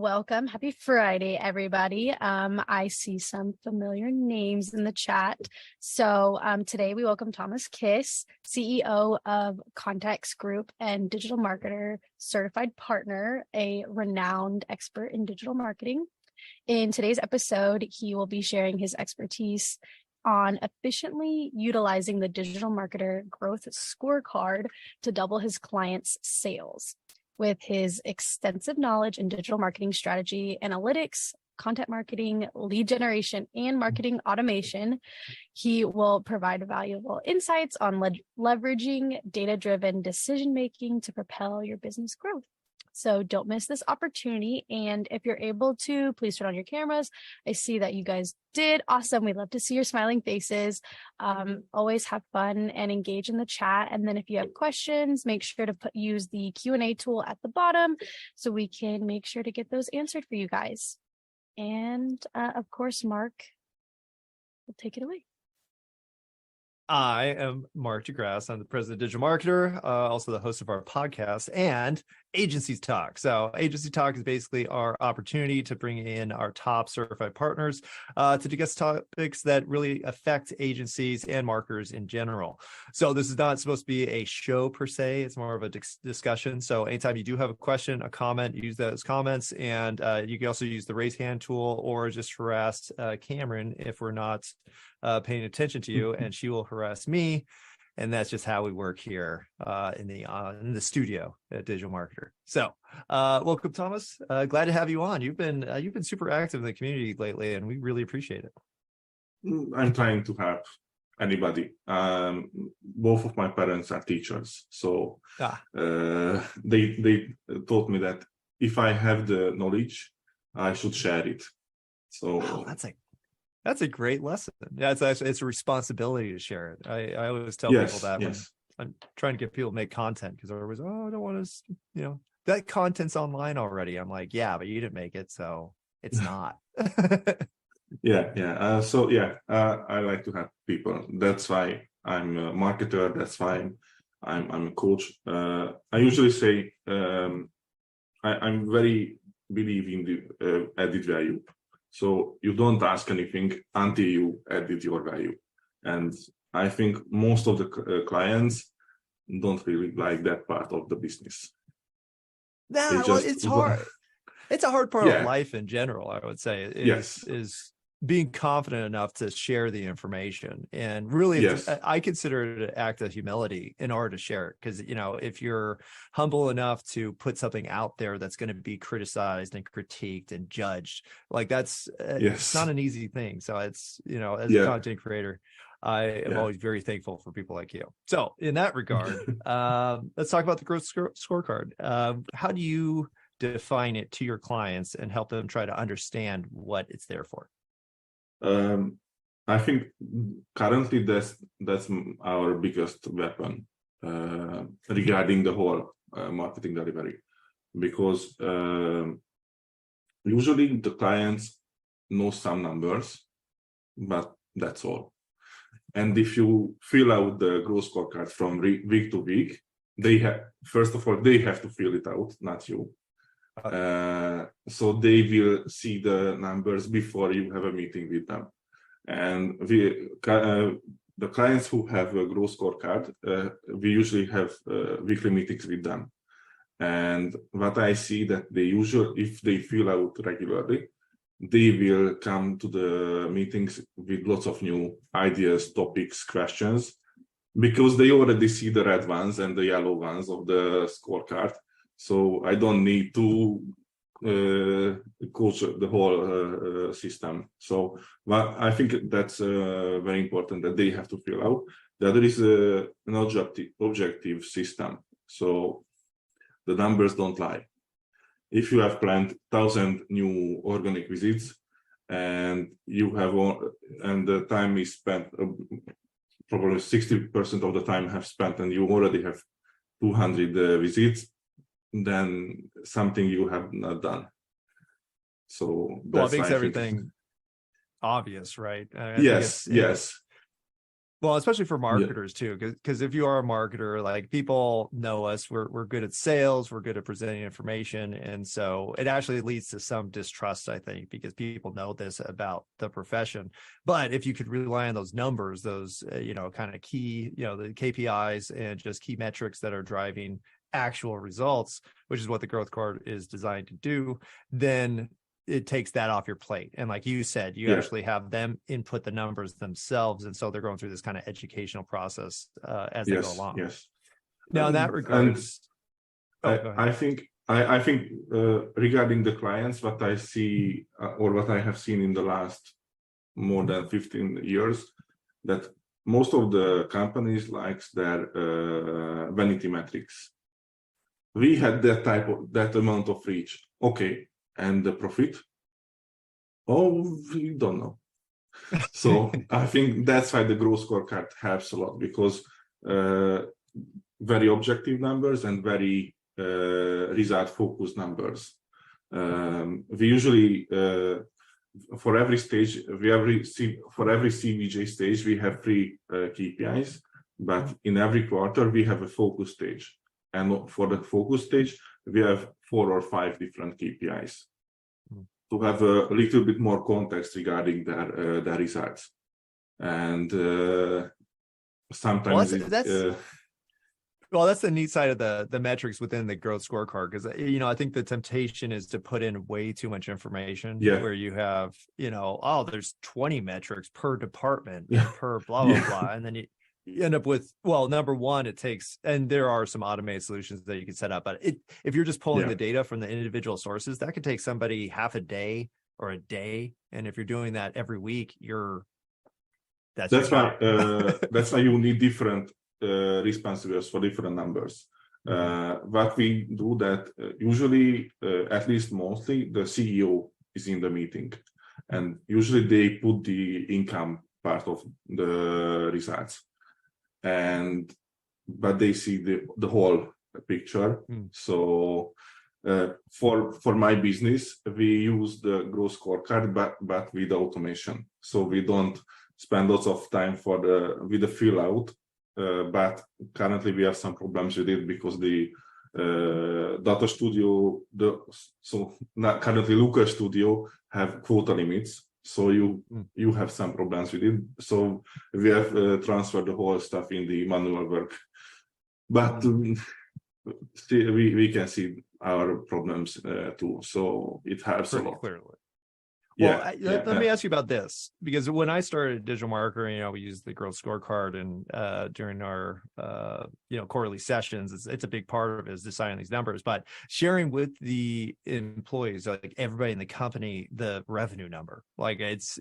Welcome. Happy Friday, everybody. I see some familiar names in the chat. So today we welcome Tamás KISS, CEO of Kontext Group and digital marketer certified partner, a renowned expert in digital marketing. In today's episode, he will be sharing his expertise on efficiently utilizing the digital marketer growth scorecard to double his clients' sales. With his extensive knowledge in digital marketing strategy, analytics, content marketing, lead generation, and marketing automation, he will provide valuable insights on leveraging data-driven decision-making to propel your business growth. So don't miss this opportunity. And if you're able to, please turn on your cameras. I see that you guys did. Awesome. We love to see your smiling faces. Always have fun and engage in the chat. And then if you have questions, make sure to use the Q&A tool at the bottom so we can make sure to get those answered for you guys. And of course, Mark will take it away. I am Mark de Grasse. I'm the president of DigitalMarketer, also the host of our podcast and Agencies Talk. So Agency Talk is basically our opportunity to bring in our top certified partners to discuss topics that really affect agencies and marketers in general. So this is not supposed to be a show per se. It's more of a discussion. So anytime you do have a question, a comment, use those comments. And you can also use the raise hand tool or just harass Cameron if we're not paying attention to you, and she will harass me. And that's just how we work here in the studio at DigitalMarketer. So welcome, Tamas. Glad to have you on. You've been super active in the community lately, and we really appreciate it. I'm trying to help anybody. Both of my parents are teachers, so they taught me that if I have the knowledge, I should share it. So that's a great lesson. Yeah, it's a responsibility to share it. I always tell people that when I'm trying to get people to make content, because they're always, I don't want to, that content's online already. I'm like, yeah, but you didn't make it, so it's not. I like to help people. That's why I'm a marketer. That's why I'm a coach. I usually say I'm very believe in the added value. So you don't ask anything until you added your value. And I think most of the clients don't really like that part of the business. It's hard. It's a hard part of life in general, I would say, is being confident enough to share the information. And really, I consider it an act of humility in order to share it. Because, if you're humble enough to put something out there that's going to be criticized and critiqued and judged, like it's not an easy thing. So it's, as a content creator, I am always very thankful for people like you. So in that regard, let's talk about the growth scorecard. How do you define it to your clients and help them try to understand what it's there for? I think currently that's our biggest weapon regarding the whole marketing delivery, because usually the clients know some numbers, but that's all. And if you fill out the growth scorecard from week to week, first of all, they have to fill it out, not you. So they will see the numbers before you have a meeting with them. And the clients who have a growth scorecard, we usually have weekly meetings with them. And what I see that if they fill out regularly, they will come to the meetings with lots of new ideas, topics, questions, because they already see the red ones and the yellow ones of the scorecard. So I don't need to coach the whole system. So I think that's very important that they have to fill out. The other is an objective system. So the numbers don't lie. If you have planned 1,000 new organic visits and the time is spent, probably 60% of the time have spent, and you already have 200 visits, then something you have not done. So it makes everything obvious, right? Yes. Well, especially for marketers too, because if you are a marketer, like people know us, we're good at sales, we're good at presenting information, and so it actually leads to some distrust, I think, because people know this about the profession. But if you could rely on those numbers, those kind of key, the KPIs and just key metrics that are driving actual results, which is what the growth card is designed to do, then it takes that off your plate. And like you said, you actually have them input the numbers themselves. And so they're going through this kind of educational process as they go along. Yes. Now, in that regards, I think regarding the clients, what I see or what I have seen in the last more than 15 years, that most of the companies likes their vanity metrics. We had that amount of reach. Okay. And the profit? Oh, we don't know. So I think that's why the growth scorecard helps a lot, because very objective numbers and very result-focused numbers. We usually, for every stage, for every CVJ stage, we have 3 KPIs, but in every quarter, we have a focus stage. And for the focus stage, we have 4 or 5 different KPIs to have a little bit more context regarding their results. And sometimes well, that's the neat side of the metrics within the growth scorecard, because I think the temptation is to put in way too much information where you have there's 20 metrics per department per blah blah blah, and then you end up with, well, number one, it takes, and there are some automated solutions that you can set up, but if you're just pulling the data from the individual sources, that could take somebody half a day or a day, and if you're doing that every week, that's why you need different responsibilities for different numbers. What we do that usually, at least mostly, the CEO is in the meeting, and usually they put the income part of the results. But they see the whole picture. So for my business, we use the growth scorecard, but with automation. So we don't spend lots of time with the fill out. But currently we have some problems with it because the data studio, currently Lucas Studio have quota limits. So you have some problems with it. So we have transferred the whole stuff in the manual work, but still we can see our problems too. So it helps a lot. Clearly. Well, let me ask you about this, because when I started digital marketing, we used the growth scorecard, and during our quarterly sessions, it's a big part of it is deciding these numbers, but sharing with the employees, like everybody in the company, the revenue number. Like it's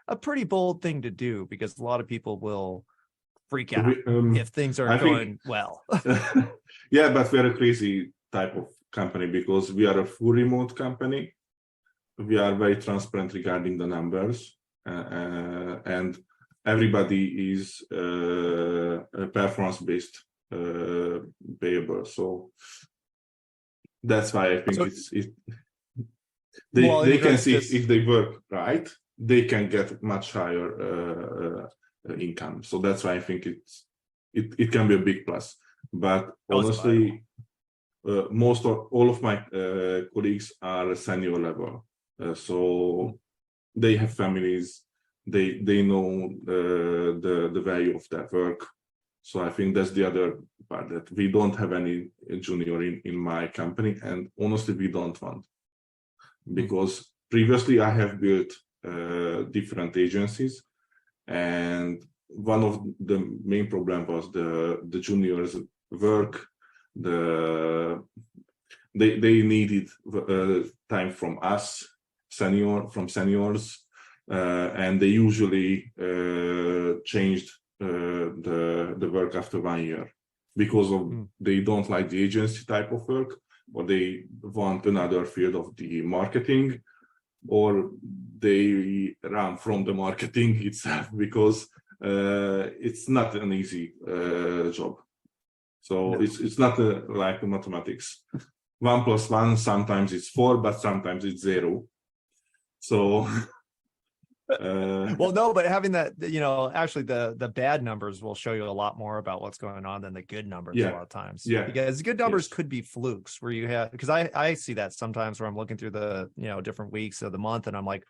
a pretty bold thing to do, because a lot of people will freak out if things aren't going well. Yeah, but we're a crazy type of company because we are a full remote company. We are very transparent regarding the numbers, and everybody is performance-based payable. So that's why I think they can see if they work right, they can get much higher income. So that's why I think it can be a big plus. But honestly, all of my colleagues are senior level. So they have families, they know the value of their work. So I think that's the other part, that we don't have any junior in my company, and honestly we don't want, because previously I have built different agencies, and one of the main problem was the juniors work. They needed time from us, seniors, and they usually changed the work after 1 year because of they don't like the agency type of work, or they want another field of the marketing, or they run from the marketing itself because it's not an easy job. So it's not like mathematics. 1 + 1, sometimes it's 4, but sometimes it's 0. So Well, no, but having that, actually the bad numbers will show you a lot more about what's going on than the good numbers a lot of times. Yeah. Because good numbers could be flukes where you have, because I see that sometimes where I'm looking through the, different weeks of the month and I'm like,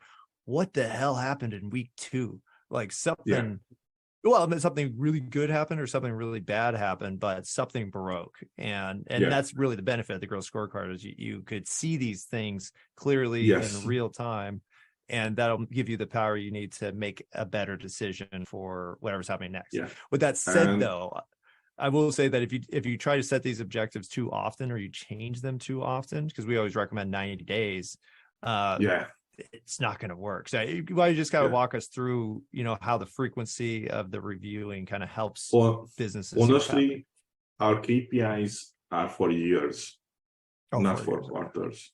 what the hell happened in week 2? Like something, well, something really good happened or something really bad happened, but something broke. And that's really the benefit of the growth scorecard is you could see these things clearly in real time. And that'll give you the power you need to make a better decision for whatever's happening next. Yeah. With that said, though, I will say that if you try to set these objectives too often or you change them too often, because we always recommend 90 days, it's not going to work. So why you just got to walk us through, how the frequency of the reviewing kind of helps businesses. Honestly, our KPIs are for years, not for quarters.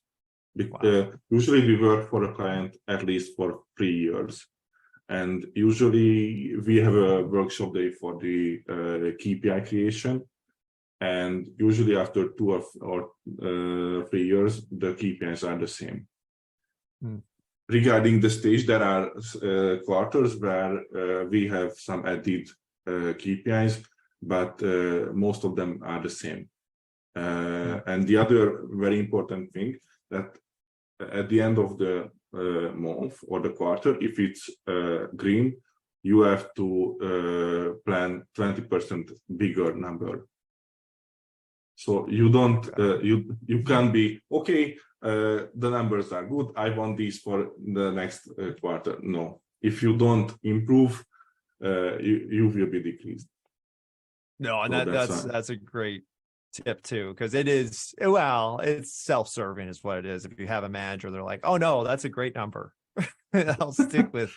Usually we work for a client at least for 3 years, and usually we have a workshop day for the KPI creation, and usually after 2 or 3 years the KPIs are the same. Regarding the stage, there are quarters where we have some added KPIs, but most of them are the same. And the other very important thing that at the end of the month or the quarter, if it's green, you have to plan 20% bigger number. So you don't you can't be okay. The numbers are good. I want these for the next quarter. No, if you don't improve, you will be decreased. No, and that's a great tip too, because it's self-serving is what it is. If you have a manager, they're like, oh no, that's a great number. I'll stick with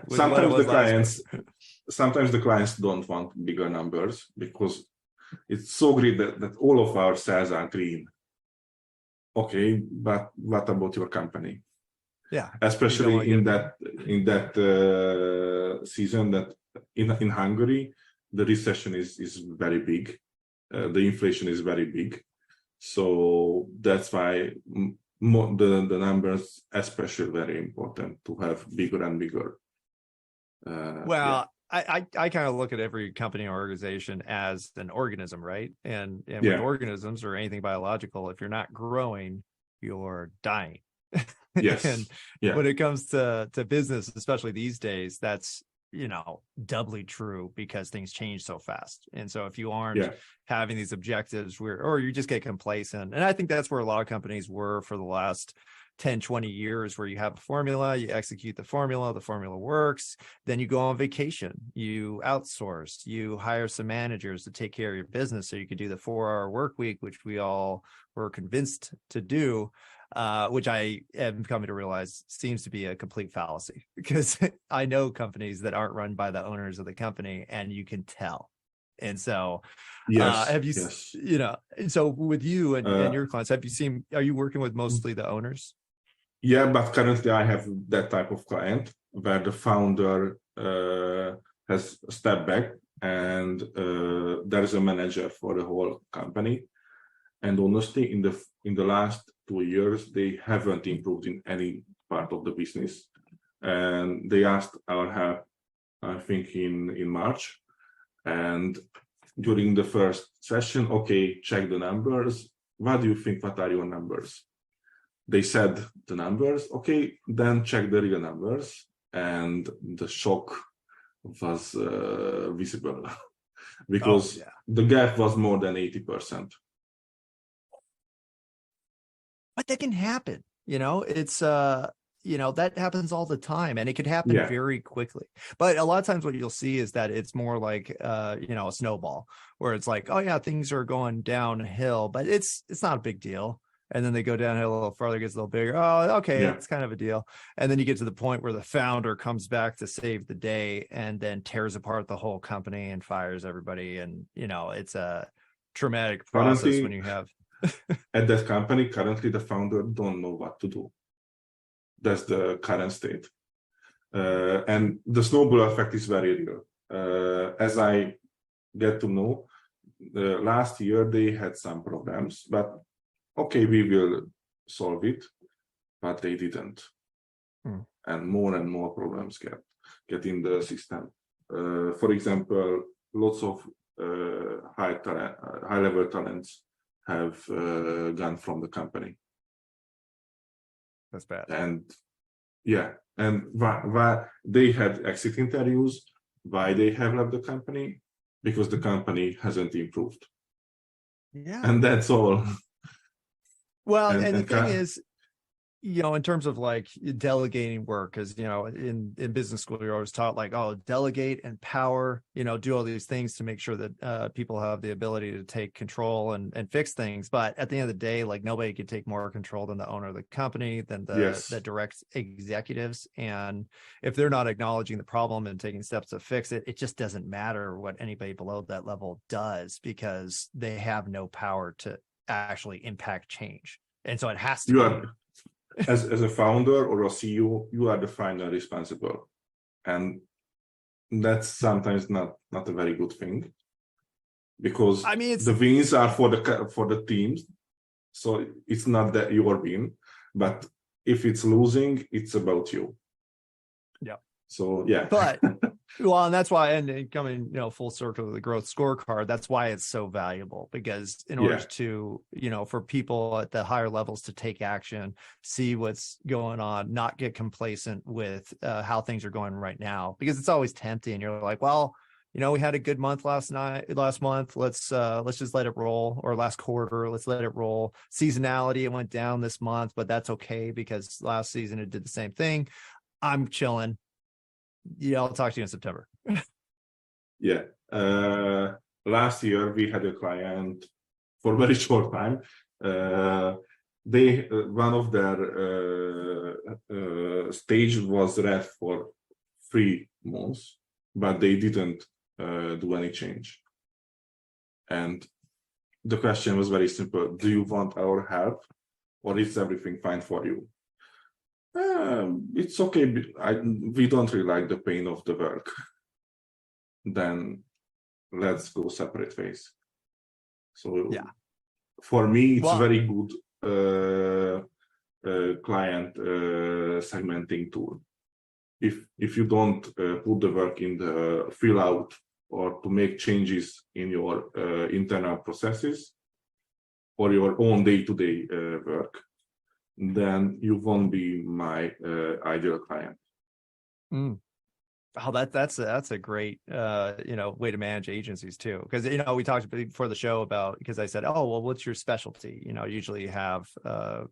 sometimes the clients don't want bigger numbers because it's so great that all of our sales are green. Okay, but what about your company? Yeah, especially in that season that in Hungary the recession is very big. The inflation is very big, so that's why the numbers especially very important to have bigger and bigger. I kind of look at every company or organization as an organism, right? And with organisms or anything biological, if you're not growing, you're dying. Yes. And when it comes to business, especially these days, that's doubly true because things change so fast. And so if you aren't having these objectives or you just get complacent, and I think that's where a lot of companies were for the last 10, 20 years, where you have a formula, you execute the formula works, then you go on vacation, you outsource, you hire some managers to take care of your business so you could do the 4-hour work week, which we all were convinced to do. Which I am coming to realize seems to be a complete fallacy, because I know companies that aren't run by the owners of the company and you can tell. And so so with you and your clients, are you working with mostly the owners? Yeah, but currently I have that type of client where the founder has stepped back and there is a manager for the whole company. And honestly, in the last 2 years, they haven't improved in any part of the business. And they asked our help, I think, in March. And during the first session, okay, check the numbers. What do you think? What are your numbers? They said the numbers. Okay, then check the real numbers. And the shock was visible because the gap was more than 80%. But that can happen, it's, that happens all the time, and it could happen very quickly. But a lot of times what you'll see is that it's more like, a snowball, where it's like, oh yeah, things are going downhill, but it's not a big deal. And then they go downhill a little farther, gets a little bigger. Oh, okay, it's kind of a deal. And then you get to the point where the founder comes back to save the day and then tears apart the whole company and fires everybody. And, it's a traumatic process when you have... At that company, currently the founder don't know what to do. That's the current state. And the snowball effect is very real. As I get to know, last year they had some problems, but okay, we will solve it, but they didn't. and more problems get in the system. For example, lots of high level talents have gone from the company. That's bad. And yeah, and why they had exit interviews, why they have left the company, because the company hasn't improved. Yeah. And that's all. Well, and the thing is, in terms of like delegating work, because, in business school, you're always taught like, oh, delegate, empower, do all these things to make sure that people have the ability to take control and fix things. But at the end of the day, like nobody can take more control than the owner of the company, than the direct executives. And if they're not acknowledging the problem and taking steps to fix it, it just doesn't matter what anybody below that level does, because they have no power to actually impact change. And so it has to be. As a founder or a CEO, you are the final responsible, and that's sometimes not a very good thing, because the wins are for the teams, so it's not that your win, but if it's losing, it's about you. Yeah. So yeah. But well, and that's why, and coming full circle of the growth scorecard, that's why it's so valuable, because in order to for people at the higher levels to take action, see what's going on, not get complacent with how things are going right now, because it's always tempting. You're like, well, we had a good month last month, let's just let it roll, or last quarter, let's let it roll. Seasonality, it went down this month, but that's okay, because last season it did the same thing. I'm chilling. Yeah, I'll talk to you in September. Yeah. Last year we had a client for a very short time. One of their stage was red for 3 months, but they didn't do any change. And the question was very simple: do you want our help, or is everything fine for you? It's okay. We don't really like the pain of the work. Then let's go separate ways. So yeah, for me, it's very good client segmenting tool. If you don't put the work in the fill out or to make changes in your internal processes or your own day-to-day work, then you won't be my ideal client. Oh, that's a great way to manage agencies too, because we talked before the show about, because I said, oh well, what's your specialty? Usually you have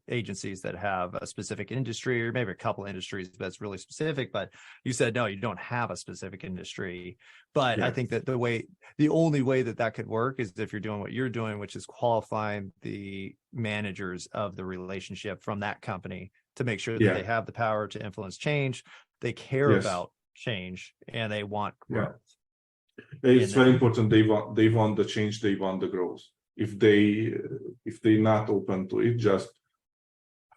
agencies that have a specific industry, or maybe a couple industries that's really specific, but you said no, you don't have a specific industry. But I think that the only way that could work is if you're doing what you're doing, which is qualifying the managers of the relationship from that company to make sure that they have the power to influence change, they care about change, and they want growth. It's very important. They want the change, they want the growth. If they're not open to it, just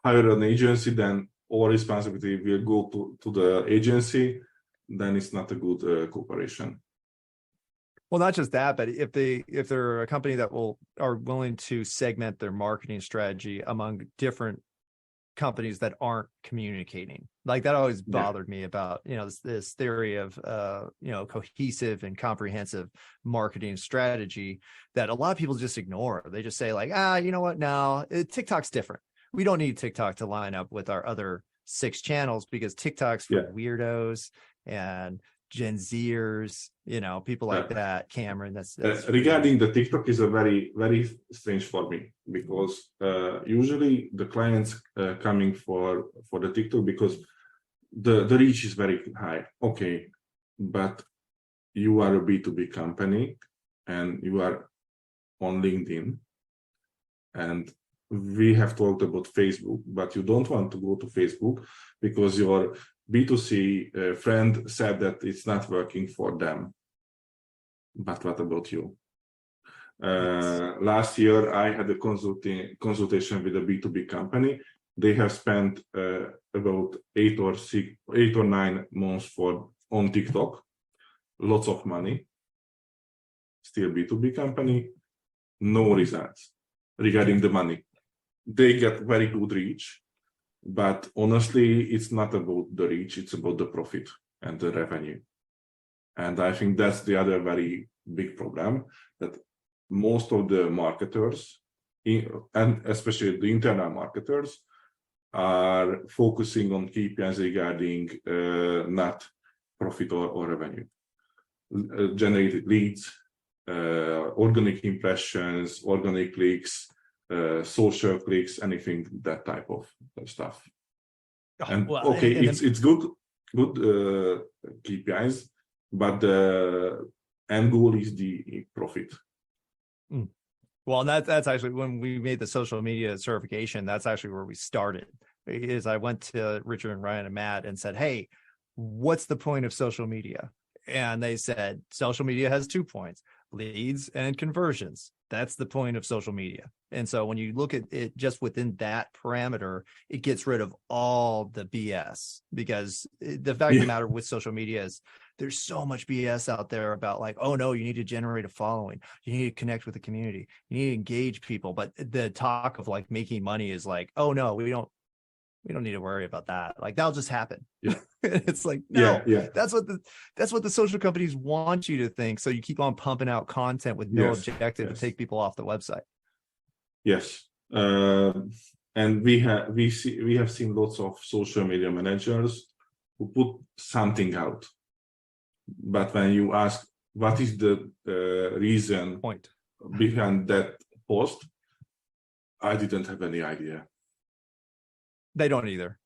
hire an agency, then all responsibility will go to the agency, then it's not a good cooperation. Well, not just that, but if they're a company that are willing to segment their marketing strategy among different companies that aren't communicating, like that always bothered me about this theory of cohesive and comprehensive marketing strategy that a lot of people just ignore. They just say like, you know what, no, TikTok's different, we don't need TikTok to line up with our other 6 channels, because TikTok's for weirdos and Gen Zers, people like that. Cameron, that's regarding the TikTok is a very, very strange for me, because usually the clients coming for the TikTok because the reach is very high. Okay, but you are a B2B company and you are on LinkedIn, and we have talked about Facebook, but you don't want to go to Facebook because your B2C friend said that it's not working for them. But what about you? Last year, I had a consultation with a B2B company. They have spent about 8 or 9 months on TikTok, lots of money. Still B2B company, no results regarding the money. They get very good reach, But honestly, it's not about the reach, it's about the profit and the revenue. And I think that's the other very big problem, that most of the marketers, and especially the internal marketers, are focusing on KPIs regarding not profit or revenue. Generated leads, organic impressions, organic clicks, social clicks, anything that type of stuff. And well, okay, and it's good KPIs, but the end goal is the profit. Well, and that's actually when we made the social media certification, that's actually where we started. Is I went to Richard and Ryan and Matt and said, hey, what's the point of social media? And they said, social media has 2 points, leads and conversions. That's the point of social media. And so when you look at it just within that parameter, it gets rid of all the BS, because the fact of the matter with social media is there's so much BS out there about like, oh no, you need to generate a following. You need to connect with the community. You need to engage people. But the talk of like making money is like, oh no, we don't need to worry about that. Like that'll just happen. Yeah. It's like, no, yeah. that's what the social companies want you to think. So you keep on pumping out content with no objective to take people off the website. Yes. And we have seen lots of social media managers who put something out. But when you ask what is the reason behind that post, I didn't have any idea. They don't either.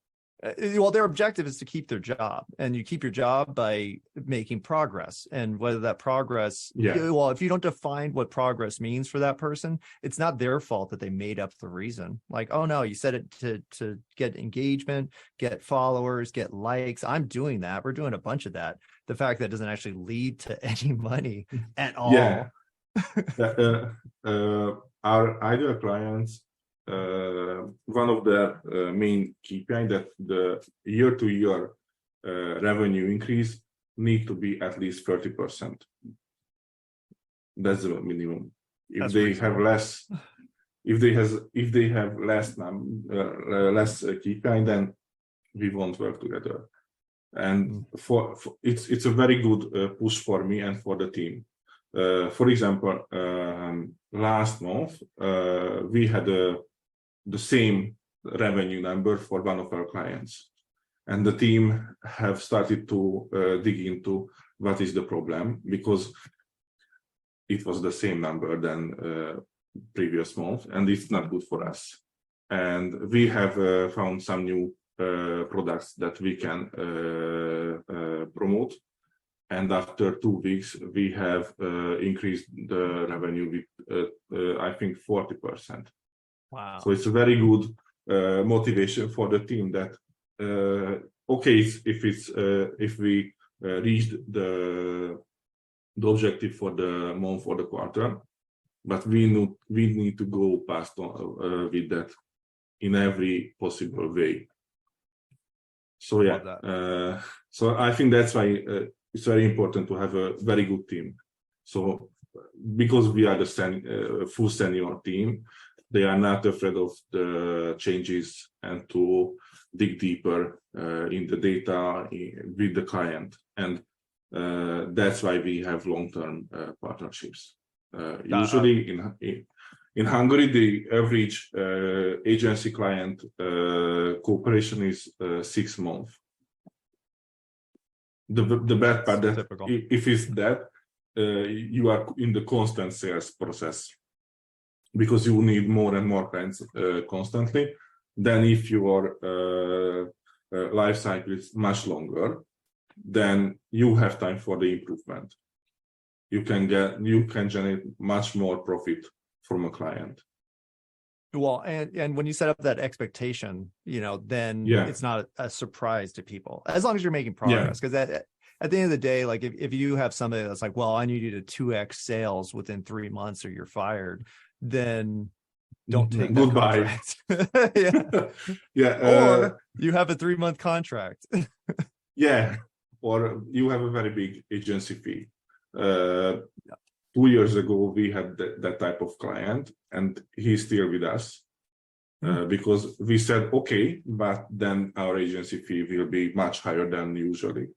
Well, their objective is to keep their job, and you keep your job by making progress. And whether that progress, well, if you don't define what progress means for that person, it's not their fault that they made up the reason. Like, oh no, you said it to get engagement, get followers, get likes. I'm doing that. We're doing a bunch of that. The fact that doesn't actually lead to any money at all. Yeah. Our ideal clients, one of their main KPI that the year-to-year revenue increase need to be at least 30%. That's the minimum. If they have less, if they have less KPI, then we won't work together. And for it's a very good push for me and for the team. For example, last month we had the same revenue number for one of our clients, and the team have started to dig into what is the problem, because it was the same number than previous month, and it's not good for us. And we have found some new products that we can promote. And after 2 weeks, we have increased the revenue with, I think, 40%. Wow! So it's a very good motivation for the team that okay, if we reached the objective for the month or the quarter, but we need to go past with that in every possible way. So yeah, so I think that's why it's very important to have a very good team. So because we are the full senior team, they are not afraid of the changes and to dig deeper in the data with the client. And that's why we have long-term partnerships. Usually in Hungary, the average agency client cooperation is 6 months. The bad part that if it's that, you are in the constant sales process, because you need more and more clients constantly. Then if your life cycle is much longer, then you have time for the improvement. You can generate much more profit from a client. Well, and when you set up that expectation, then it's not a surprise to people, as long as you're making progress. Because at the end of the day, like if you have somebody that's like, well, I need you to 2x sales within 3 months or you're fired, then don't take that contract. Or you have a 3-month contract. Or you have a very big agency fee. 2 years ago, we had that type of client, and he's still with us. because we said, okay, but then our agency fee will be much higher than usually.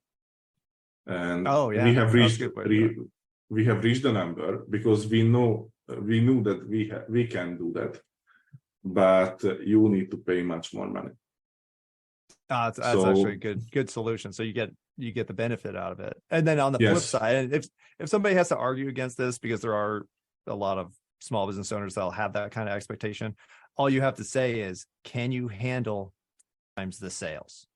And we have reached the number because we knew that we can do that, but you need to pay much more money. That's actually a good solution. So you get the benefit out of it. And then on the flip side, if somebody has to argue against this, because there are a lot of small business owners that'll have that kind of expectation, all you have to say is, can you handle times the sales?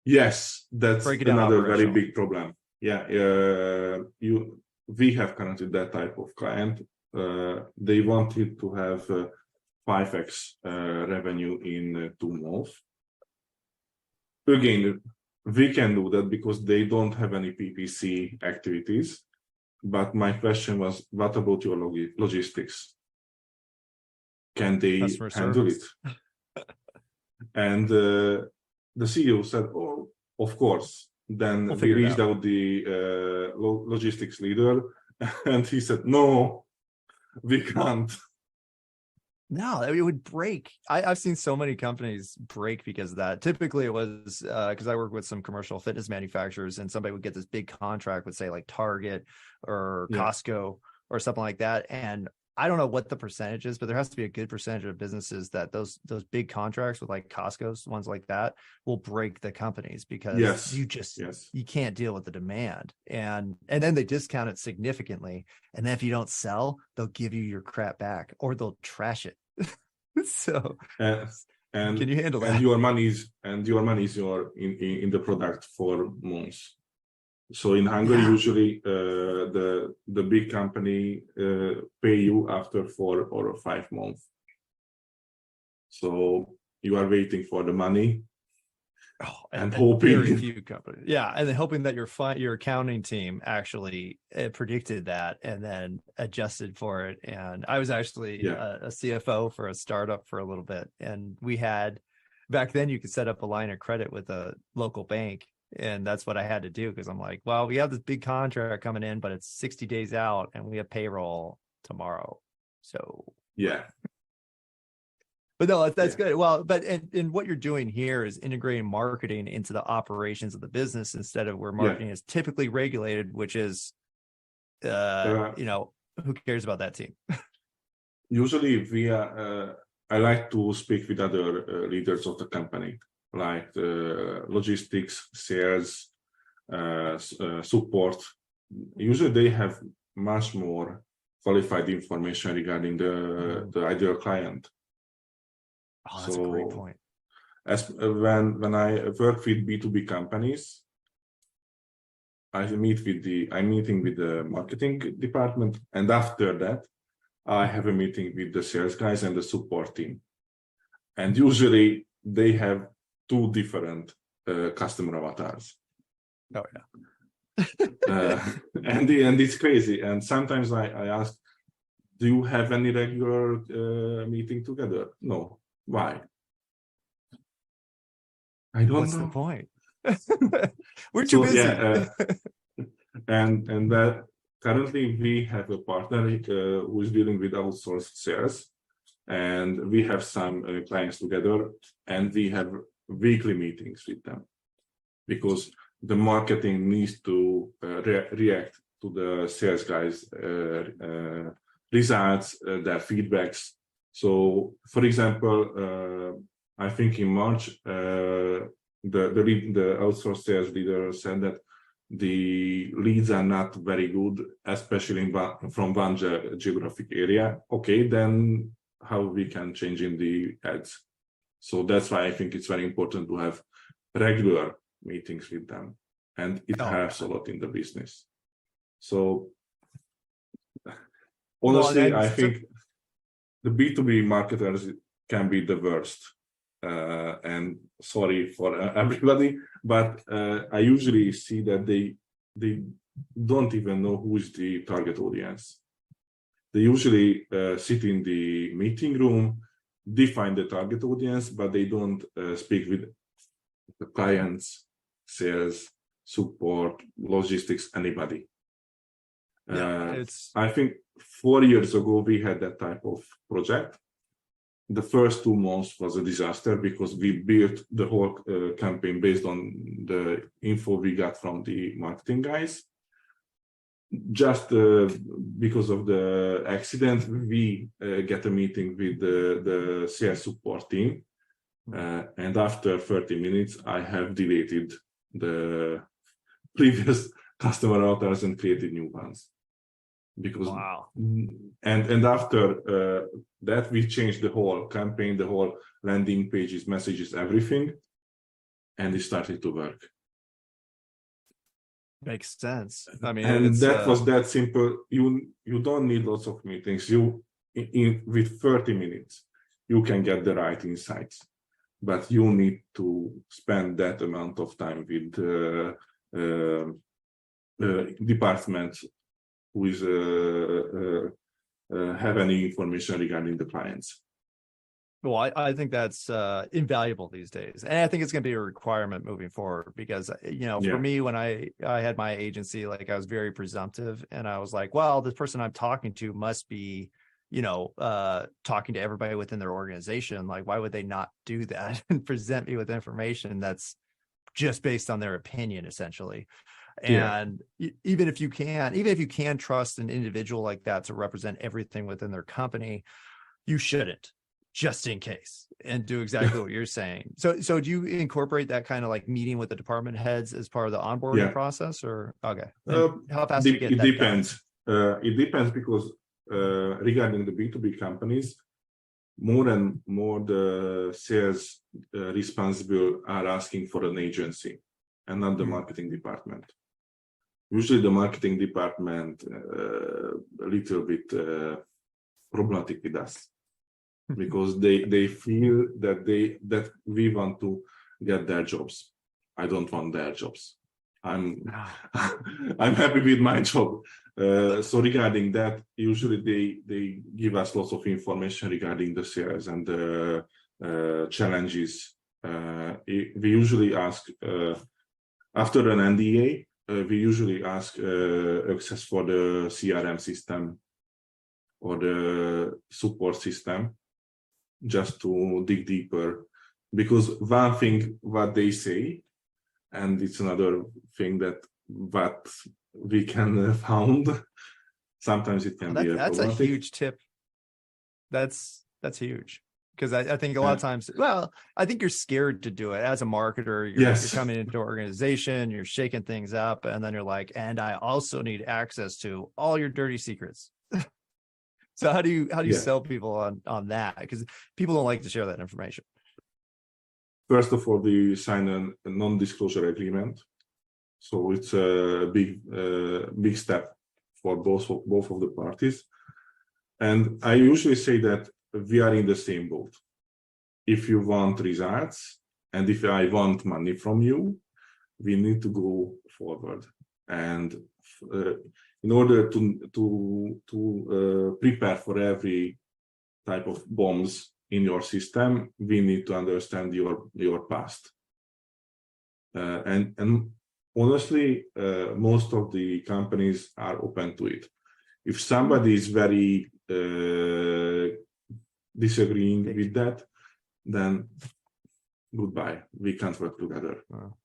Yes, that's another very big problem. Yeah, we have currently that type of client. They wanted to have 5x revenue in 2 months. Again, we can do that because they don't have any PPC activities. But my question was, what about your logistics? Can they handle it? And the CEO said, oh, of course. Then we reached out the logistics leader, and he said, no, we can't. No, it would break. I've seen so many companies break because of that. Typically it was because I work with some commercial fitness manufacturers, and somebody would get this big contract with, say, like Target or Costco or something like that. And I don't know what the percentage is, but there has to be a good percentage of businesses that those big contracts with, like Costco's, ones like that, will break the companies because you can't deal with the demand. And then they discount it significantly. And then if you don't sell, they'll give you your crap back or they'll trash it. So and can you handle that? And your money is in the product for months. So in Hungary, usually the big company pay you after 4 or 5 months. So you are waiting for the money and hoping. Very few companies, and then hoping that your accounting team actually predicted that and then adjusted for it. And I was actually a CFO for a startup for a little bit, and we had back then you could set up a line of credit with a local bank. And that's what I had to do because I'm like, well, we have this big contract coming in, but it's 60 days out and we have payroll tomorrow. So, but no, that's good. Well, but and what you're doing here is integrating marketing into the operations of the business instead of where marketing is typically regulated, which is, who cares about that team? Usually I like to speak with other leaders of the company, like logistics, sales, support. Usually they have much more qualified information regarding the ideal client. Oh, that's a great point. As when I work with B2B companies, I'm meeting with the marketing department, and after that, I have a meeting with the sales guys and the support team. And usually they have 2 different customer avatars. Oh yeah. And it's crazy. And sometimes I ask, do you have any regular meeting together? No. Why? I don't know. What's the point? We're too busy. And that currently we have a partner who is dealing with outsourced sales, and we have some clients together, and we have weekly meetings with them because the marketing needs to react to the sales guys' results, their feedbacks. So, for example, I think in March, the outsourced sales leader said that the leads are not very good, especially from one geographic area. Okay, then how we can change in the ads? So that's why I think it's very important to have regular meetings with them, and it helps a lot in the business. So honestly, I think the B2B marketers can be the worst. And sorry for everybody, but I usually see that they don't even know who is the target audience. They usually sit in the meeting room, define the target audience, but they don't speak with the clients, sales, support, logistics, anybody. I think 4 years ago we had that type of project, the first 2 months was a disaster because we built the whole campaign based on the info we got from the marketing guys. Just because of the accident, we get a meeting with the sales support team. And after 30 minutes, I have deleted the previous customer avatars and created new ones. Because wow. And after that, we changed the whole campaign, the whole landing pages, messages, everything, and it started to work. Makes sense. I mean, And it's, that was that simple. You don't need lots of meetings. With 30 minutes, you can get the right insights, but you need to spend that amount of time with departments who is have any information regarding the clients. Well, I think that's invaluable these days. And I think it's going to be a requirement moving forward because, for me, when I had my agency, like I was very presumptive and I was like, well, this person I'm talking to must be, talking to everybody within their organization. Like, why would they not do that and present me with information that's just based on their opinion, essentially? And even if you can trust an individual like that to represent everything within their company, you shouldn't, just in case, and do exactly what you're saying. So do you incorporate that kind of like meeting with the department heads as part of the onboarding process, or okay? How fast do you get that depends. It depends because regarding the B2B companies, more and more the sales responsible are asking for an agency and not the marketing department. Usually the marketing department a little bit problematic with us because they feel that we want to get their jobs. I don't want their jobs. I'm happy with my job. So regarding that, usually they give us lots of information regarding the sales and the challenges. We usually ask after an NDA. We usually ask access for the CRM system or the support system just to dig deeper, because one thing what they say, and it's another thing that what we can found, sometimes it can be that's a huge tip. That's huge. Because I think a lot of times, well, I think you're scared to do it as a marketer. You're coming into an organization, you're shaking things up, and then you're like, and I also need access to all your dirty secrets. So how do you sell people on that? Because people don't like to share that information. First of all, we sign a non-disclosure agreement, so it's a big step for both of the parties. And I usually say that we are in the same boat. If you want results and if I want money from you, we need to go forward. And in order to prepare for every type of bombs in your system, we need to understand your past. And honestly, most of the companies are open to it. If somebody is very disagreeing with that, then goodbye. We can't work together. Wow.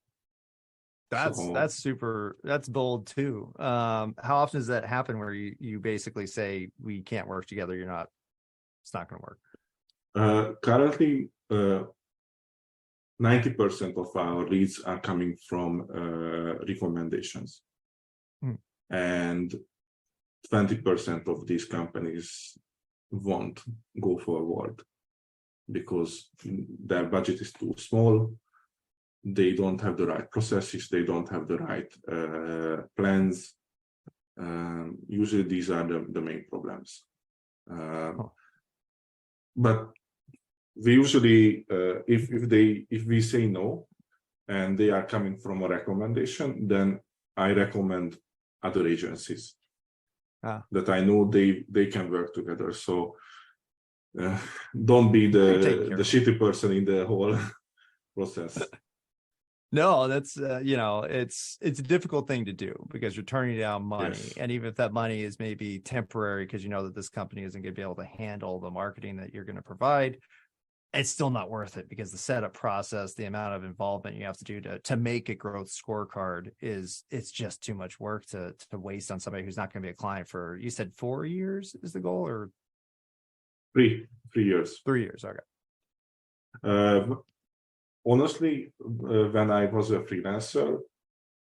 That's bold too. How often does that happen where you basically say we can't work together? It's not going to work. Currently, 90% of our leads are coming from recommendations, and 20% of these companies won't go forward because their budget is too small. They don't have the right processes. They don't have the right plans. Usually these are the main problems. But we usually, if we say no, and they are coming from a recommendation, then I recommend other agencies that I know they can work together. So don't be the shitty person in the whole process. No, that's it's a difficult thing to do because you're turning down money. Yes. And even if that money is maybe temporary because you know that this company isn't going to be able to handle the marketing that you're going to provide, it's still not worth it because the setup process, the amount of involvement you have to do to make a growth scorecard it's just too much work to waste on somebody who's not going to be a client for, you said 4 years is the goal, or 3 years. 3 years. Okay. Honestly, when I was a freelancer,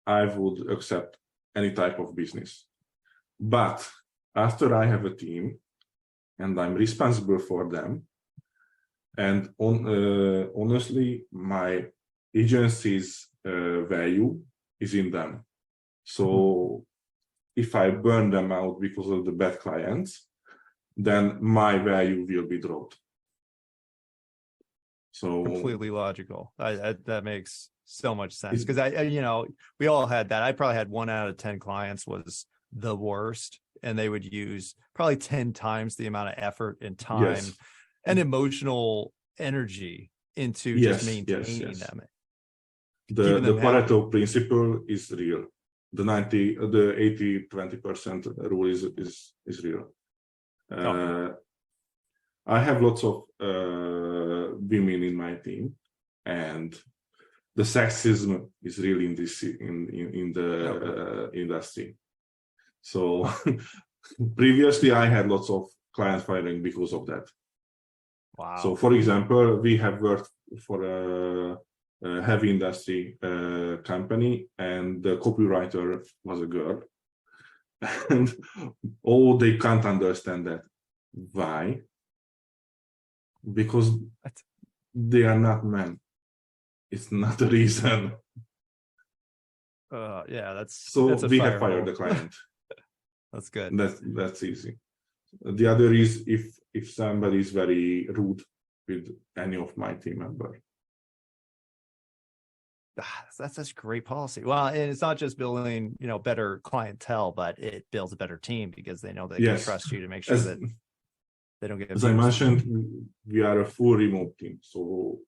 I would accept any type of business. But after I have a team and I'm responsible for them, and honestly, my agency's value is in them. So if I burn them out because of the bad clients, then my value will be dropped. So Completely logical. That makes so much sense because I we all had that. I probably had 1 out of 10 clients was the worst, and they would use probably 10 times the amount of effort and time and emotional energy into just maintaining them. The Pareto principle is real. The 80-20% rule is real. I have lots of women in my team, and the sexism is really in this in the industry. So previously, I had lots of client firing because of that. Wow. So, for example, we have worked for a heavy industry company, and the copywriter was a girl, and they can't understand that. Why? Because they are not men. It's not a reason. That's we have fired the client. That's good. That's easy. The other is if somebody is very rude with any of my team members. That's such great policy. Well, and it's not just building, better clientele, but it builds a better team because they know they can trust you to make sure that they don't get abused. As I mentioned, we are a full remote team, so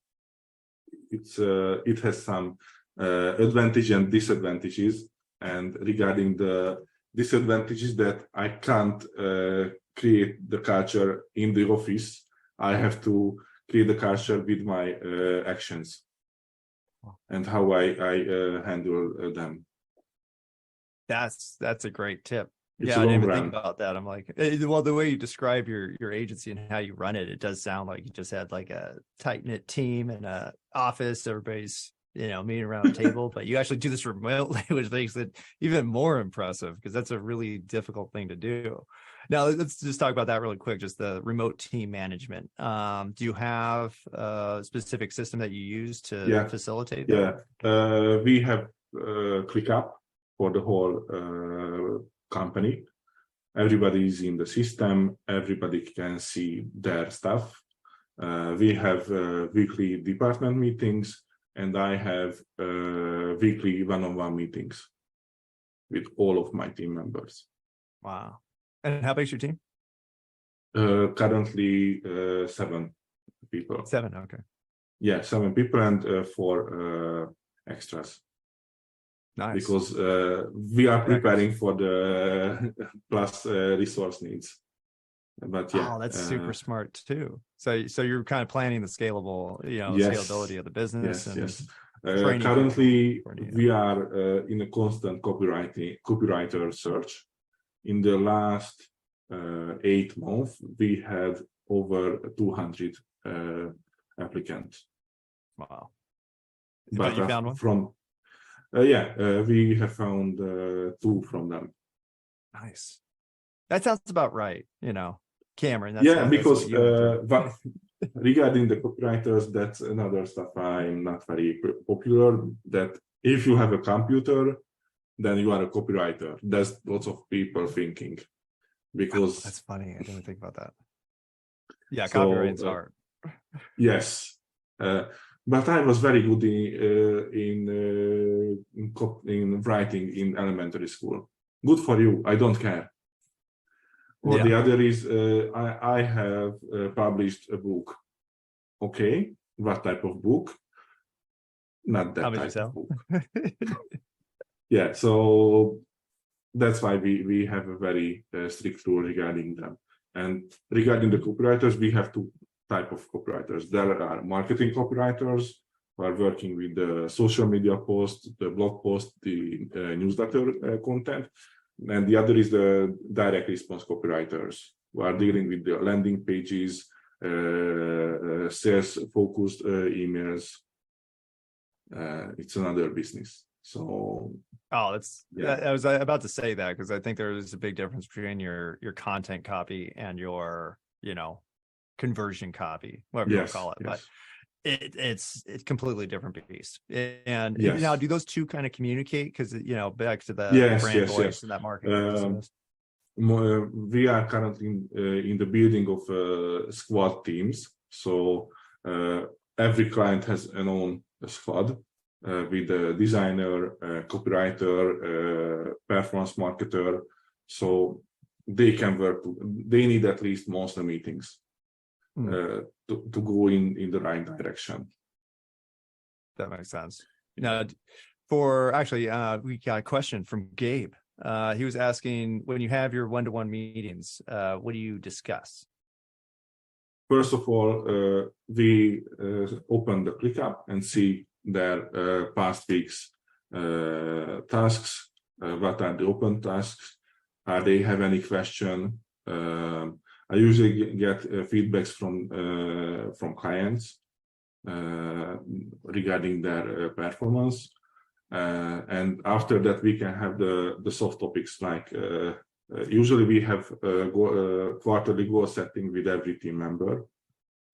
it has some advantages and disadvantages. And regarding the disadvantages, that I can't create the culture in the office, I have to create the culture with my actions and how I handle them. That's a great tip. It's I didn't even run. think about that. I'm like, well, the way you describe your agency and how you run it, it does sound like you just had like a tight knit team and a office. Everybody's meeting around a table, but you actually do this remotely, which makes it even more impressive because that's a really difficult thing to do. Now, let's just talk about that really quick. Just the remote team management. Do you have a specific system that you use to facilitate that? We have ClickUp for the whole company. Everybody is in the system. Everybody can see their stuff. We have weekly department meetings, and I have weekly one-on-one meetings with all of my team members. Wow. And how big's your team? Currently 7 people. 7, okay. Yeah, 7 people and 4 extras. Nice. Because we are preparing for the plus resource needs. But that's super smart too. So you're kind of planning the scalable, scalability of the business. Yes. Currently, we are in a constant copywriter search. In the last 8 months, we had over 200 applicants. Wow! But you found one? We have found 2 from them. Nice. That sounds about right. Cameron. Because regarding the copywriters, that's another stuff I'm not very popular. That if you have a computer, then you are a copywriter. There's lots of people thinking. Because that's funny. I didn't think about that. Yeah, copywriting's hard. Yes. But I was very good in writing in elementary school. Good for you. I don't care. Or the other is I have published a book. Okay, what type of book? not that How much you type of sell? book. Yeah, so that's why we have a very strict rule regarding them. And regarding the copywriters, we have two type of copywriters. There are marketing copywriters who are working with the social media post, the blog post, the newsletter content. And the other is the direct response copywriters who are dealing with the landing pages, sales focused emails. It's another business. So I was about to say that, because I think there is a big difference between your content copy and your, conversion copy, whatever you want to call it. But it's completely different beast. And now, do those two kind of communicate? Because back to the brand voice and that marketing. We are currently in the building of squad teams. So every client has an own squad. With a designer, copywriter, performance marketer, so they can work. They need at least monthly meetings to go in the right direction. That makes sense. Now, we got a question from Gabe. He was asking, when you have your one-to-one meetings, what do you discuss? First of all, we open the ClickUp and see their past week's tasks, what are the open tasks, they have any question. I usually get feedbacks from clients regarding their performance, and after that we can have the soft topics, like usually we have quarterly goal setting with every team member,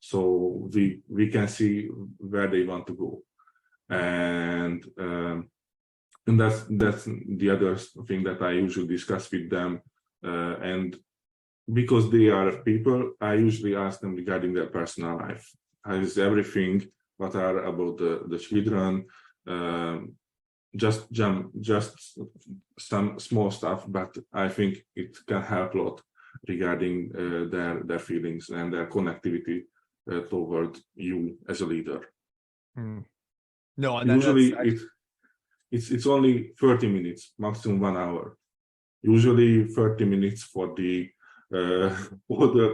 so we can see where they want to go. And that's the other thing that I usually discuss with them. And because they are people, I usually ask them regarding their personal life. How is everything? What are about the children? Just some small stuff, but I think it can help a lot regarding their feelings and their connectivity toward you as a leader. No, and usually it's only 30 minutes, maximum 1 hour. Usually 30 minutes for the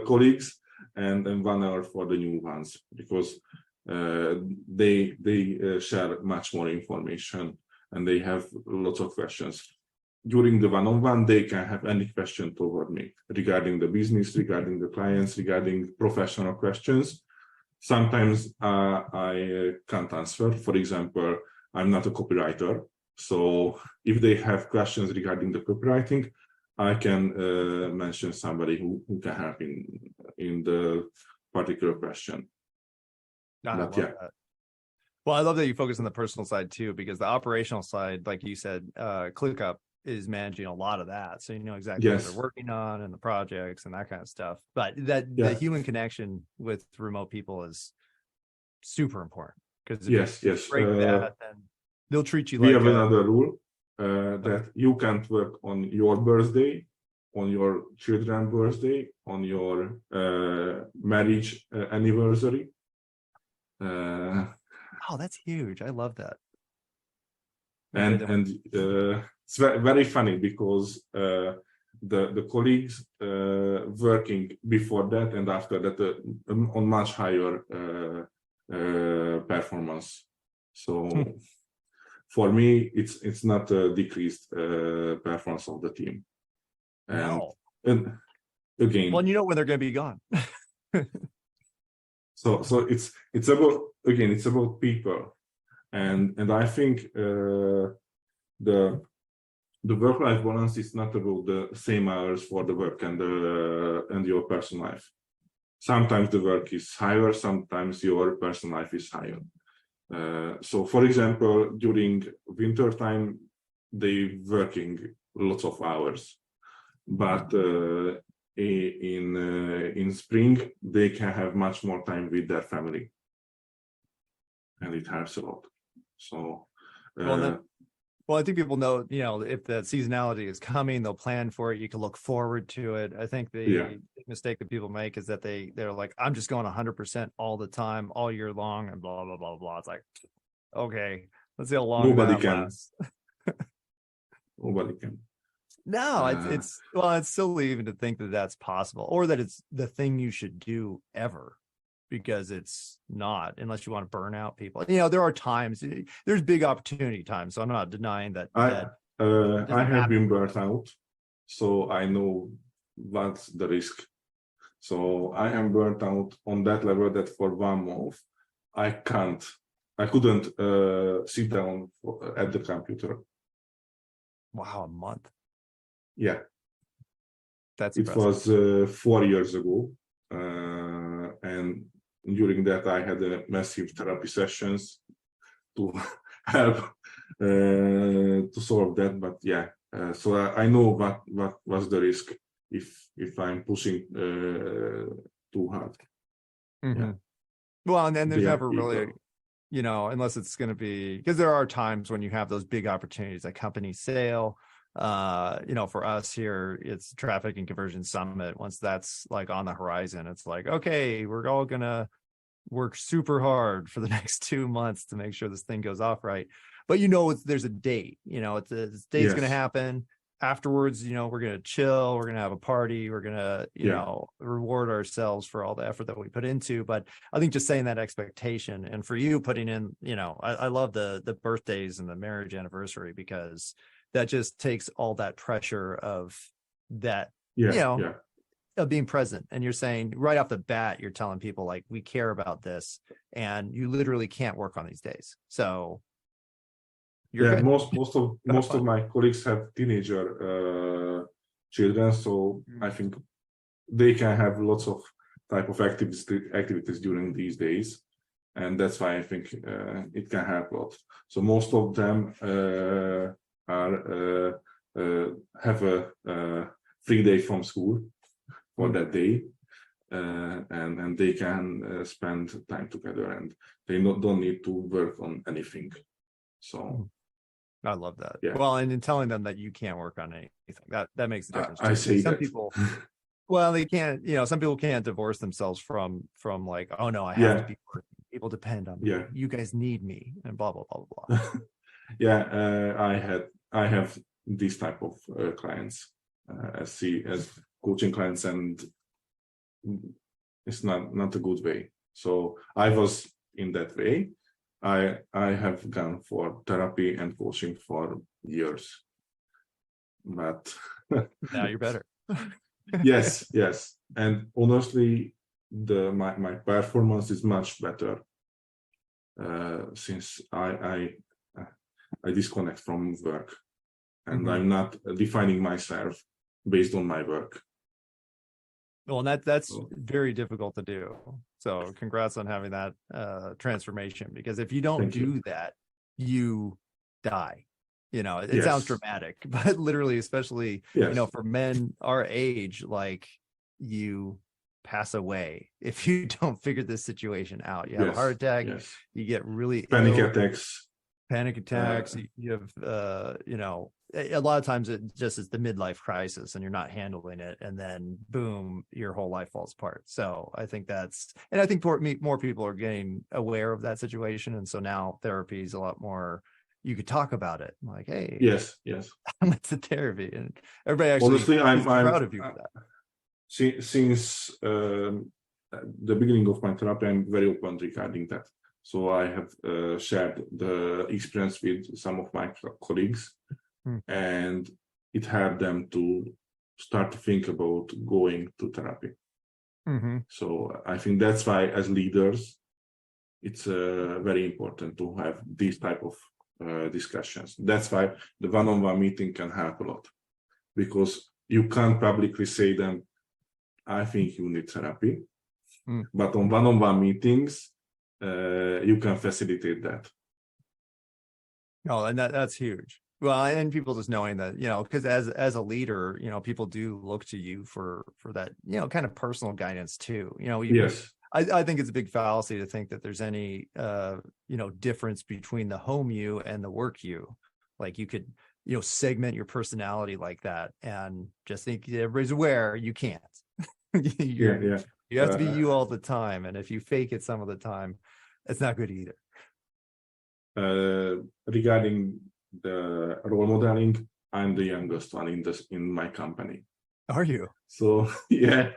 colleagues and 1 hour for the new ones, because they share much more information and they have lots of questions. During the one-on-one, they can have any question toward me regarding the business, regarding the clients, regarding professional questions. Sometimes I can't answer. For example, I'm not a copywriter. So if they have questions regarding the copywriting, I can mention somebody who can help in the particular question. That. Well, I love that you focus on the personal side too, because the operational side, like you said, ClickUp is managing a lot of that. So you know exactly what they're working on and the projects and that kind of stuff. But the human connection with remote people is super important, because if you break that, then they'll treat you like... We have another rule that you can't work on your birthday, on your children's birthday, on your marriage anniversary. Oh, that's huge. I love that. And it's very funny, because the colleagues working before that and after that on much higher performance. So for me, it's not a decreased performance of the team. And again, well, you know when they're going to be gone. So it's about people, and I think the work-life balance is not about the same hours for the work and your personal life. Sometimes the work is higher, sometimes your personal life is higher. So, for example, during winter time, they working lots of hours, but in spring they can have much more time with their family, and it helps a lot. So well, I think people know, if the seasonality is coming, they'll plan for it. You can look forward to it. I think the mistake that people make is that they're like, I'm just going 100% all the time, all year long, and blah, blah, blah, blah. It's like, okay, let's see how long Nobody that can. lasts. Nobody can. No, it's well, it's silly even to think that that's possible, or that it's the thing you should do ever, because it's not, unless you want to burn out people. There are times, there's big opportunity times, so I'm not denying that. I have been burnt out, so I know what's the risk. So I am burnt out on that level that for 1 month I couldn't sit down at the computer. Wow, a month. Yeah, that's it impressive. was 4 years ago, and during that I had a massive therapy sessions to help to solve that. But yeah, so I know what was the risk if I'm pushing too hard. Mm-hmm. Yeah. Well, and then there's Yeah, never really, unless it's going to be, because there are times when you have those big opportunities, like company sale. For us here, it's Traffic and Conversion Summit. Once that's like on the horizon, it's like, okay, we're all gonna work super hard for the next 2 months to make sure this thing goes off right. But there's a date. This date's gonna happen. Afterwards, we're gonna chill, we're gonna have a party, we're gonna reward ourselves for all the effort that we put into. But I think just saying that expectation, and for you putting in, I love the birthdays and the marriage anniversary, because that just takes all that pressure of that, of being present. And you're saying right off the bat, you're telling people, like, we care about this, and you literally can't work on these days. So you're good. Most of my colleagues have teenager children, so I think they can have lots of type of activities during these days, and that's why I think it can help a lot. So most of them have a free day from school for that day, and they can spend time together, and they don't need to work on anything. So I love that. Yeah. Well, and in telling them that you can't work on anything, that makes a difference. I say some that. people, well, they can't. Some people can't divorce themselves from like, oh no, I have to be working. People depend on me. Yeah. You guys need me, and blah blah blah blah. Yeah, I have these type of clients as coaching clients, and it's not a good way. So I was in that way. I have gone for therapy and coaching for years, but now you're better. yes, and honestly, my performance is much better since I disconnect from work, and I'm not defining myself based on my work. Well, and that's very difficult to do. So congrats on having that transformation, because if you don't do that, you die. It sounds dramatic, but literally, especially, for men our age, like, you pass away if you don't figure this situation out. You have a heart attack, you get really panic ill. attacks. You have, a lot of times it just is the midlife crisis, and you're not handling it, and then boom, your whole life falls apart. So I think I think more people are getting aware of that situation, and so now therapy is a lot more. You could talk about it, like, hey, yes, I went to therapy, and everybody actually honestly, I'm proud of you for that. Since the beginning of my therapy, I'm very open regarding that. So I have shared the experience with some of my colleagues, and it helped them to start to think about going to therapy. So I think that's why, as leaders, it's very important to have these type of discussions. That's why the one-on-one meeting can help a lot, because you can't publicly say them, I think you need therapy, but on one-on-one meetings, you can facilitate that. Oh, and that's huge. Well, and people just knowing that, because as a leader, people do look to you for that, kind of personal guidance too. Yes. I think it's a big fallacy to think that there's any, difference between the home you and the work you. Like, you could, segment your personality like that, and just think everybody's aware you can't. You have to be you all the time, and if you fake it some of the time, it's not good either. regarding the role modeling, I'm the youngest one in my company. Are you? So yeah.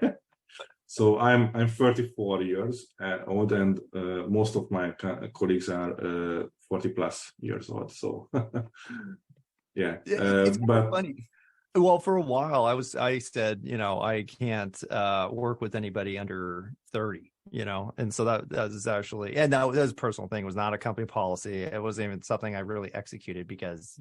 So I'm 34 years old, and most of my colleagues are 40 plus years old. So yeah, It's kind of but funny. Well, for a while, I said, I can't work with anybody under 30, and so that was actually, and that was a personal thing. It was not a company policy. It wasn't even something I really executed because,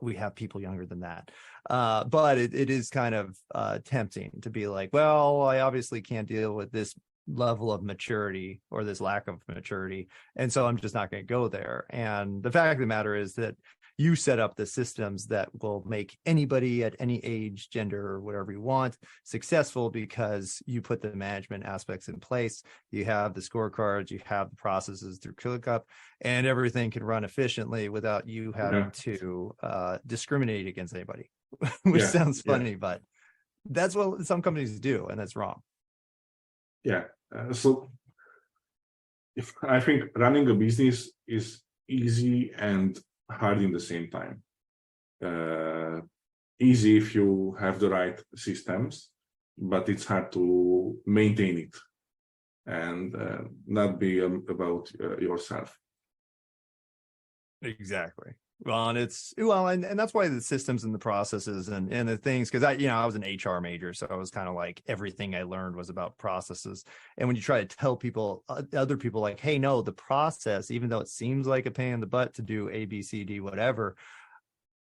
we have people younger than that. But it is kind of tempting to be like, well, I obviously can't deal with this level of maturity or this lack of maturity. And so I'm just not going to go there. And the fact of the matter is that you set up the systems that will make anybody at any age, gender, or whatever you want successful because you put the management aspects in place. You have the scorecards, you have the processes through ClickUp, and everything can run efficiently without you having to discriminate against anybody, which sounds funny, but that's what some companies do, and that's wrong. Yeah. So if I think running a business is easy and hard in the same time. Easy if you have the right systems, but it's hard to maintain it and not be about yourself. Exactly. Well, and and that's why the systems and the processes and the things, because I was an HR major, so I was kind of like everything I learned was about processes. And when you try to tell people, other people, like, hey, no, the process, even though it seems like a pain in the butt to do A, B, C, D, whatever,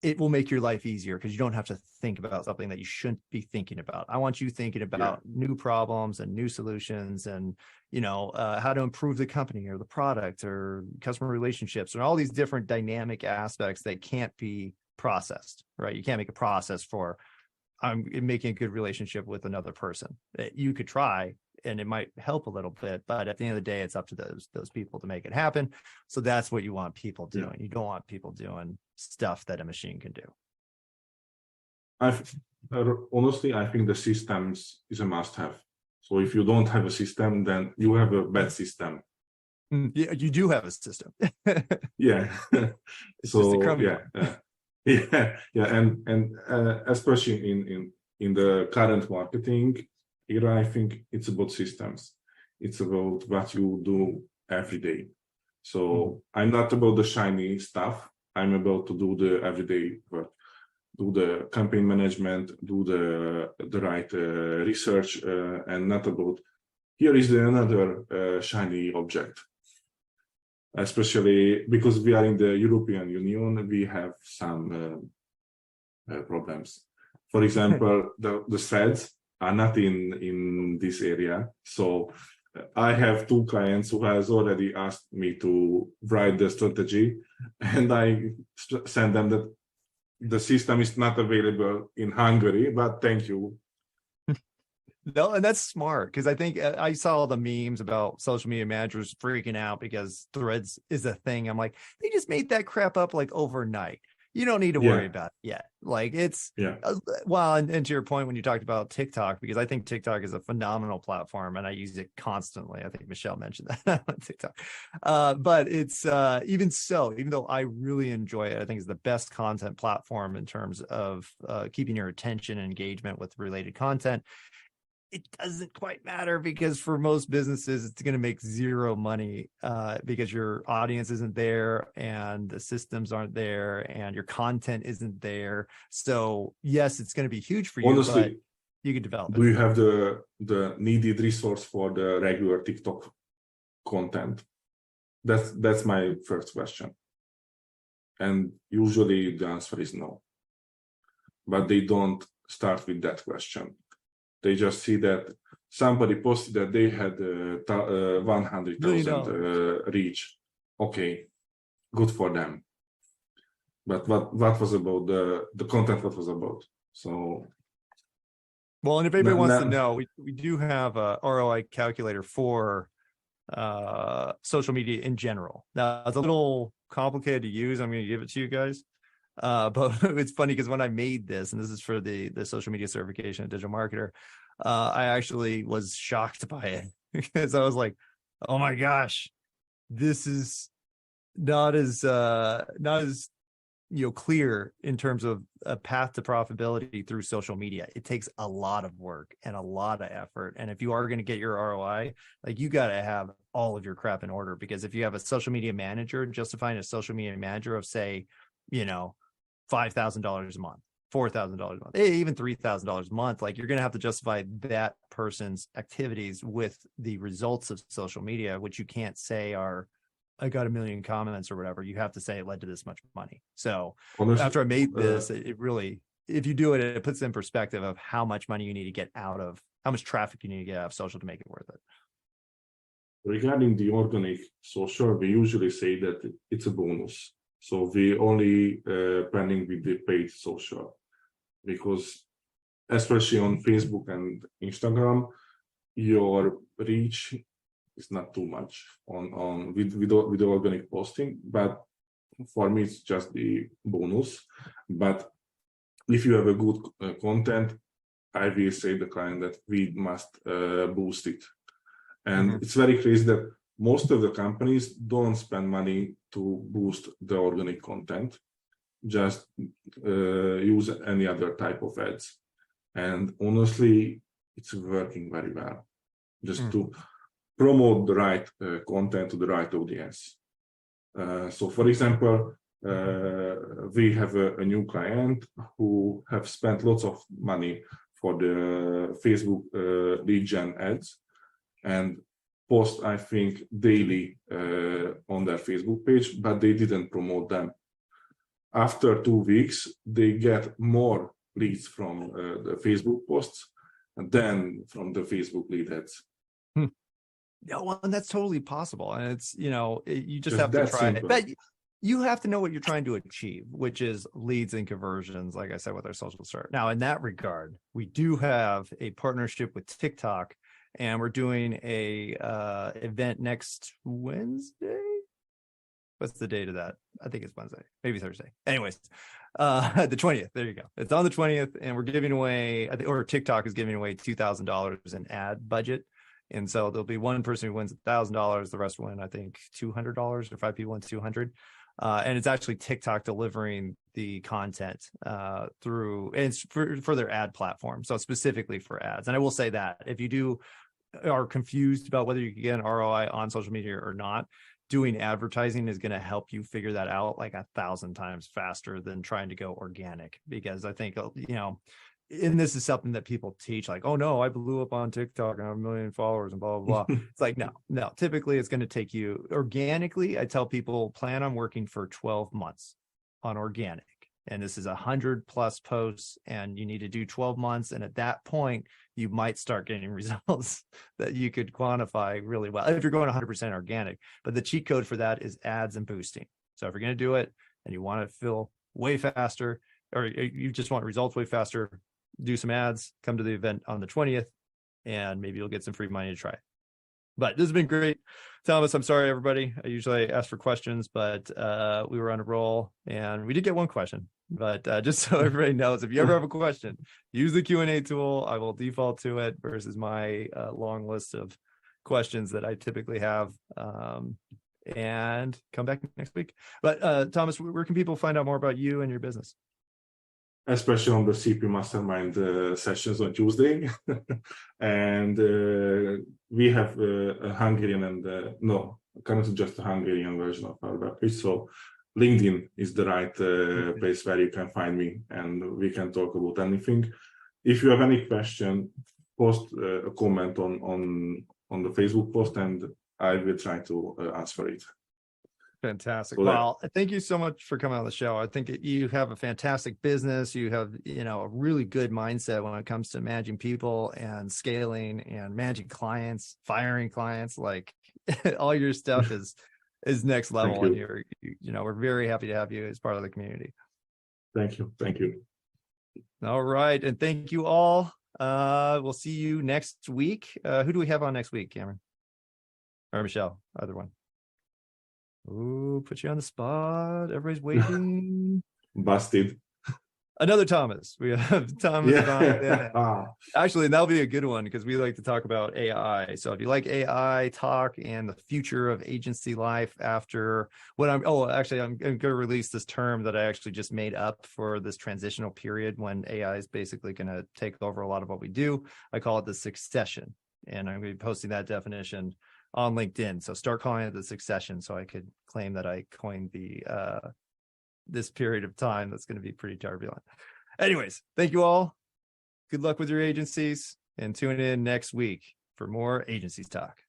it will make your life easier because you don't have to think about something that you shouldn't be thinking about. I want you thinking about new problems and new solutions and, how to improve the company or the product or customer relationships and all these different dynamic aspects that can't be processed, right? You can't make a process for I'm making a good relationship with another person. You could try and it might help a little bit, but at the end of the day, it's up to those people to make it happen. So that's what you want people doing. You don't want people doing stuff that a machine can do. Honestly, I think the systems is a must-have. So if you don't have a system, then you have a bad system. Yeah, you do have a system. Yeah. It's so just a crummy and especially in the current marketing era, I think it's about systems. It's about what you do every day. So I'm not about the shiny stuff. I'm about to do the everyday work, do the campaign management, do the right research, and not about here is another shiny object. Especially because we are in the European Union, we have some problems. For example, the threads are not in this area. So I have 2 clients who has already asked me to write the strategy, and I send them that the system is not available in Hungary, but thank you. No, and that's smart because I think I saw all the memes about social media managers freaking out because threads is a thing. I'm like, they just made that crap up like overnight. You don't need to worry about it yet. Like it's well, and to your point when you talked about TikTok, because I think TikTok is a phenomenal platform and I use it constantly. I think Michelle mentioned that on TikTok. But it's even though I really enjoy it, I think it's the best content platform in terms of keeping your attention and engagement with related content. It doesn't quite matter because for most businesses, it's going to make zero money because your audience isn't there and the systems aren't there and your content isn't there. So yes, it's going to be huge for you. Honestly, but you can develop it. Do you have the needed resource for the regular TikTok content? That's my first question. And usually the answer is no. But they don't start with that question. They just see that somebody posted that they had 100,000 reach. Okay, good for them. But what was about the content? What was about? So, well, and if anybody wants to know, we do have a ROI calculator for social media in general. Now it's a little complicated to use. I'm going to give it to you guys. But it's funny because when I made this, and this is for the social media certification at Digital Marketer, I actually was shocked by it because I was like, oh my gosh, this is not as clear in terms of a path to profitability through social media. It takes a lot of work and a lot of effort. And if you are going to get your ROI, like, you got to have all of your crap in order, because if you have a social media manager, justifying a social media manager of, say, $5,000 a month, $4,000 a month, even $3,000 a month, like, you're going to have to justify that person's activities with the results of social media, which you can't say are, I got 1 million comments or whatever. You have to say it led to this much money. So after I made this, it really, if you do it, it puts in perspective of how much money you need to get out of, how much traffic you need to get out of social to make it worth it. Regarding the organic social, we usually say that it's a bonus. So we only planning with the paid social, because especially on Facebook and Instagram, your reach is not too much on with organic posting, but for me it's just the bonus. But if you have a good content, I will say the client that we must boost it. And it's very crazy that most of the companies don't spend money to boost the organic content, just use any other type of ads. And honestly, it's working very well, just to promote the right content to the right audience. So for example, we have a new client who have spent lots of money for the Facebook lead gen ads, and post, I think, daily on their Facebook page, but they didn't promote them. After 2 weeks, they get more leads from the Facebook posts than from the Facebook lead ads. Yeah, well, and that's totally possible. And it's, you just have to try it. But you have to know what you're trying to achieve, which is leads and conversions, like I said, with our social start. Now, in that regard, we do have a partnership with TikTok, and we're doing a event next Wednesday. What's the date of that? I think it's Wednesday, maybe Thursday. Anyways, the 20th. There you go. It's on the 20th, and we're giving away, or TikTok is giving away $2,000 in ad budget. And so there'll be one person who wins $1,000. The rest win, I think, $200, or 5 people win $200. And it's actually TikTok delivering the content through, and it's for their ad platform. So specifically for ads. And I will say that if you are confused about whether you can get an ROI on social media or not, doing advertising is going to help you figure that out like 1,000 times faster than trying to go organic. Because I think, and this is something that people teach, like, oh no, I blew up on TikTok and I have 1 million followers and blah, blah, blah. It's like, no, typically it's going to take you organically. I tell people, plan on working for 12 months on organic. And this is 100+ posts, and you need to do 12 months. And at that point, you might start getting results that you could quantify really well if you're going 100% organic. But the cheat code for that is ads and boosting. So if you're going to do it and you want to fill way faster, or you just want results way faster, do some ads, come to the event on the 20th, and maybe you'll get some free money to try. But this has been great. Tamas, I'm sorry, everybody. I usually ask for questions, but we were on a roll, and we did get one question. But just so everybody knows, if you ever have a question, use the Q&A tool. I will default to it versus my long list of questions that I typically have. And come back next week. But Tamas, where can people find out more about you and your business? Especially on the CP Mastermind sessions on Tuesday. And we have a Hungarian and no, currently just a Hungarian version of our webpage. So LinkedIn is the right place where you can find me, and we can talk about anything. If you have any question, post a comment on the Facebook post, and I will try to answer it. Fantastic. Well, thank you so much for coming on the show. I think you have a fantastic business. You have, a really good mindset when it comes to managing people and scaling and managing clients, firing clients. Like all your stuff is next level. And we're very happy to have you as part of the community. Thank you. Thank you. All right. And thank you all. We'll see you next week. Who do we have on next week, Cameron? Or Michelle, either one. Ooh, put you on the spot. Everybody's waiting. Busted. Another Tamas. We have Tamas. Yeah. Actually, that'll be a good one because we like to talk about AI. So if you like AI talk and the future of agency life after what I'm going to release this term that I actually just made up for this transitional period when AI is basically going to take over a lot of what we do. I call it the succession. And I'm going to be posting that definition on LinkedIn. So start calling it the succession so I could claim that I coined the this period of time that's going to be pretty turbulent. Anyways, thank you all. Good luck with your agencies and tune in next week for more agencies talk.